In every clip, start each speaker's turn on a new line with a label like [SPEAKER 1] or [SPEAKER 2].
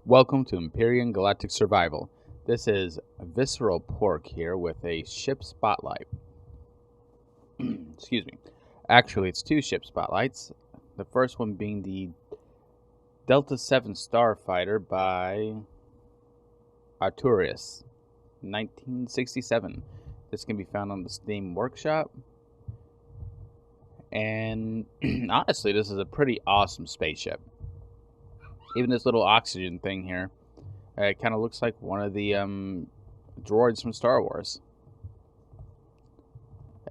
[SPEAKER 1] Welcome to Empyrion Galactic Survival. This is Visceral Pork here with a ship spotlight. Excuse me. Actually, it's two ship spotlights. The first one being the Delta 7 Starfighter by Arturius, 1967. This can be found on the Steam Workshop. And honestly, this is a pretty awesome spaceship. Even this little oxygen thing here, it kind of looks like one of the droids from Star Wars.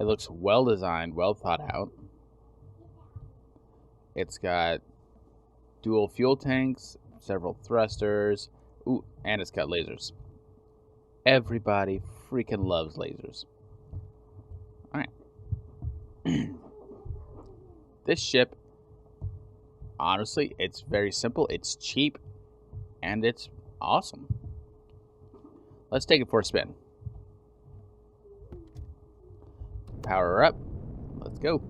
[SPEAKER 1] It looks well designed, well thought out. It's got dual fuel tanks, several thrusters, ooh, and it's got lasers. Everybody freaking loves lasers. Alright. This ship, honestly, it's very simple, it's cheap, and it's awesome. Let's take it for a spin. Power her up. Let's go.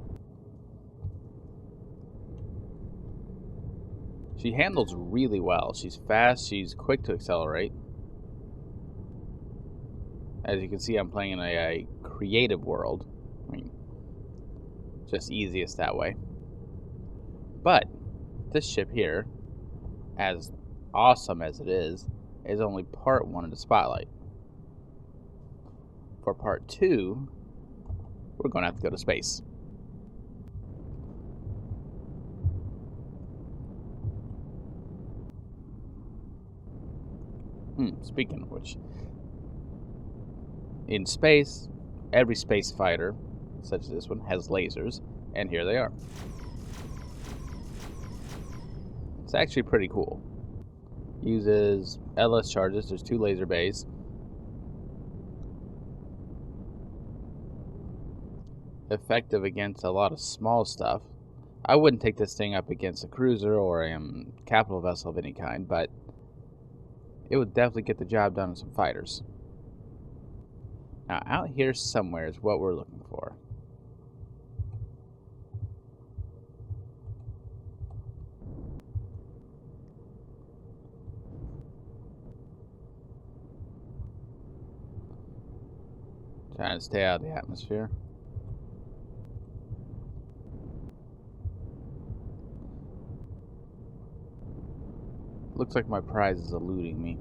[SPEAKER 1] She handles really well. She's fast, she's quick to accelerate. As you can see, I'm playing in a creative world. I mean, just easiest that way. But this ship here, as awesome as it is only part one of the spotlight. For part two, we're going to have to go to space. Speaking of which, in space, every space fighter, such as this one, has lasers, and here they are. It's actually pretty cool. Uses LS charges. There's two laser bays. Effective against a lot of small stuff. I wouldn't take this thing up against a cruiser or a capital vessel of any kind, but it would definitely get the job done on some fighters. Now, out here somewhere is what we're looking for. Trying to stay out of the atmosphere. Looks like my prize is eluding me.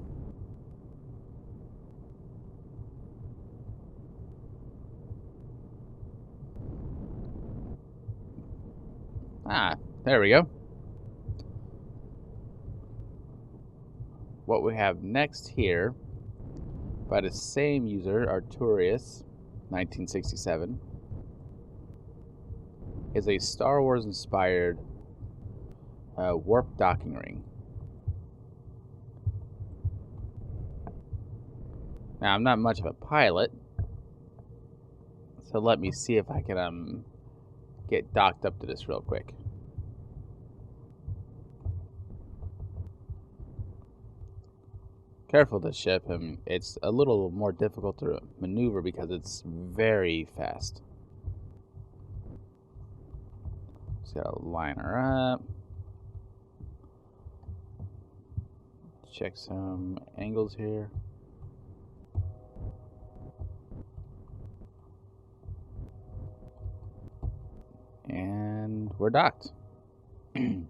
[SPEAKER 1] Ah, there we go. What we have next here, by the same user, Arturius, 1967, is a Star Wars inspired warp docking ring. Now, I'm not much of a pilot, so let me see if I can get docked up to this real quick. Careful this ship, it's a little more difficult to maneuver because it's very fast. Just gotta line her up. Check some angles here. And we're docked. It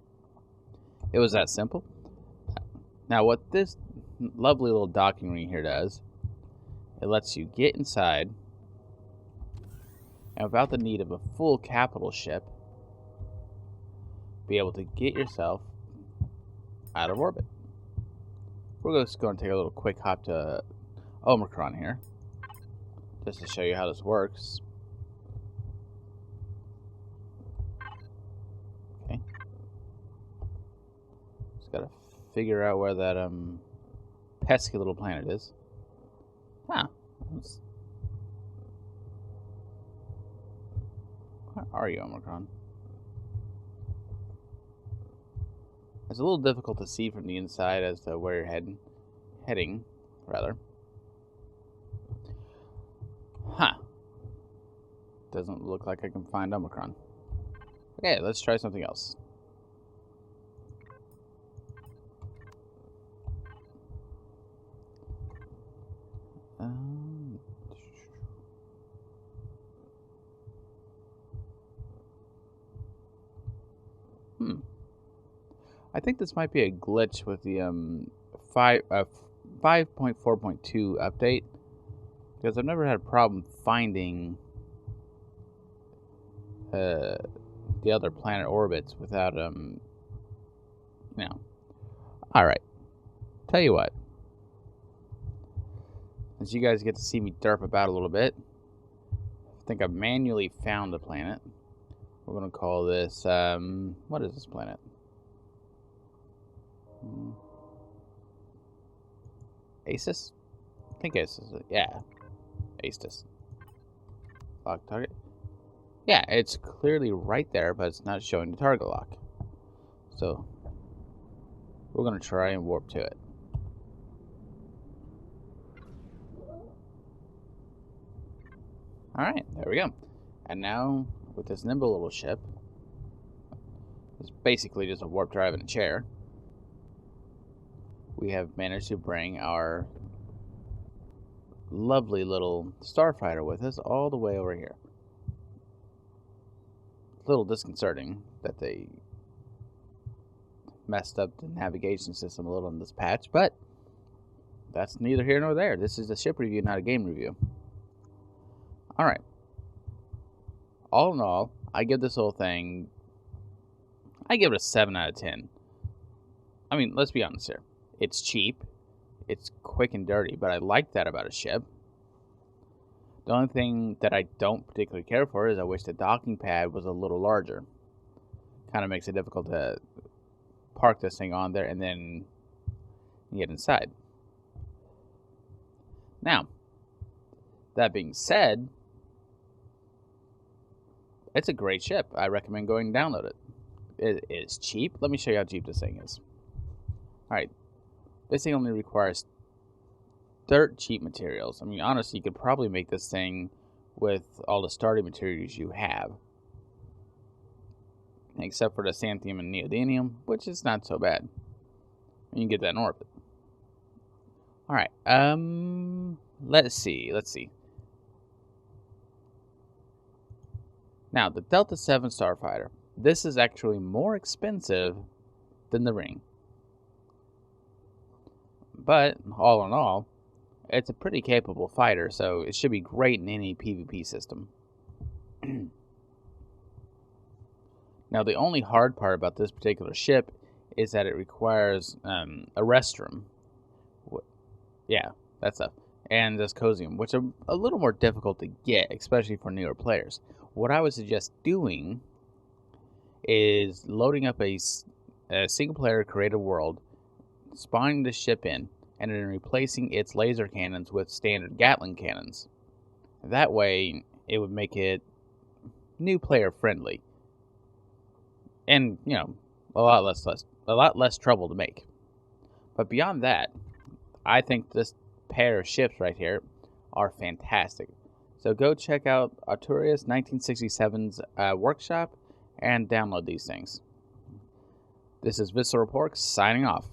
[SPEAKER 1] was that simple. Now, what this lovely little docking ring here does, it lets you get inside and without the need of a full capital ship, be able to get yourself out of orbit. We're just going to take a little quick hop to Omicron here, just to show you how this works. Okay. Just gotta figure out where that pesky little planet is. Huh. Where are you, Omicron? It's a little difficult to see from the inside as to where you're heading, rather. Huh. Doesn't look like I can find Omicron. Okay, let's try something else. I think this might be a glitch with the 5.4.2 update, because I've never had a problem finding the other planet orbits without All right. Tell you what. As you guys get to see me derp about a little bit, I think I've manually found the planet. We're going to call this, what is this planet? Asus? I think Asus. Yeah. Asus. Lock target. Yeah, it's clearly right there, but it's not showing the target lock. So, we're going to try and warp to it. Alright, there we go. And now, with this nimble little ship, it's basically just a warp drive and a chair, we have managed to bring our lovely little Starfighter with us all the way over here. It's a little disconcerting that they messed up the navigation system a little in this patch, but that's neither here nor there. This is a ship review, not a game review. Alright. All in all, I give this whole thing, I give it a 7 out of 10. I mean, let's be honest here. It's cheap. It's quick and dirty, but I like that about a ship. The only thing that I don't particularly care for is I wish the docking pad was a little larger. Kind of makes it difficult to park this thing on there and then get inside. Now, that being said, it's a great ship. I recommend going and download it. It is cheap. Let me show you how cheap this thing is. Alright, this thing only requires dirt cheap materials. I mean, honestly, you could probably make this thing with all the starting materials you have. Except for the xanthium and neodymium, which is not so bad. You can get that in orbit. Alright, let's see. Now, the Delta 7 Starfighter. This is actually more expensive than the Ring. But, all in all, it's a pretty capable fighter, so it should be great in any PvP system. Now, the only hard part about this particular ship is that it requires a restroom. Yeah, that stuff. And this cosium, which are a little more difficult to get, especially for newer players. What I would suggest doing is loading up a single-player creative world, spawning the ship in, and then replacing its laser cannons with standard Gatling cannons. That way, it would make it new player friendly, and a lot less trouble to make. But beyond that, I think this pair of ships right here are fantastic. So go check out Arturius 1967's workshop and download these things. This is Visceral Pork signing off.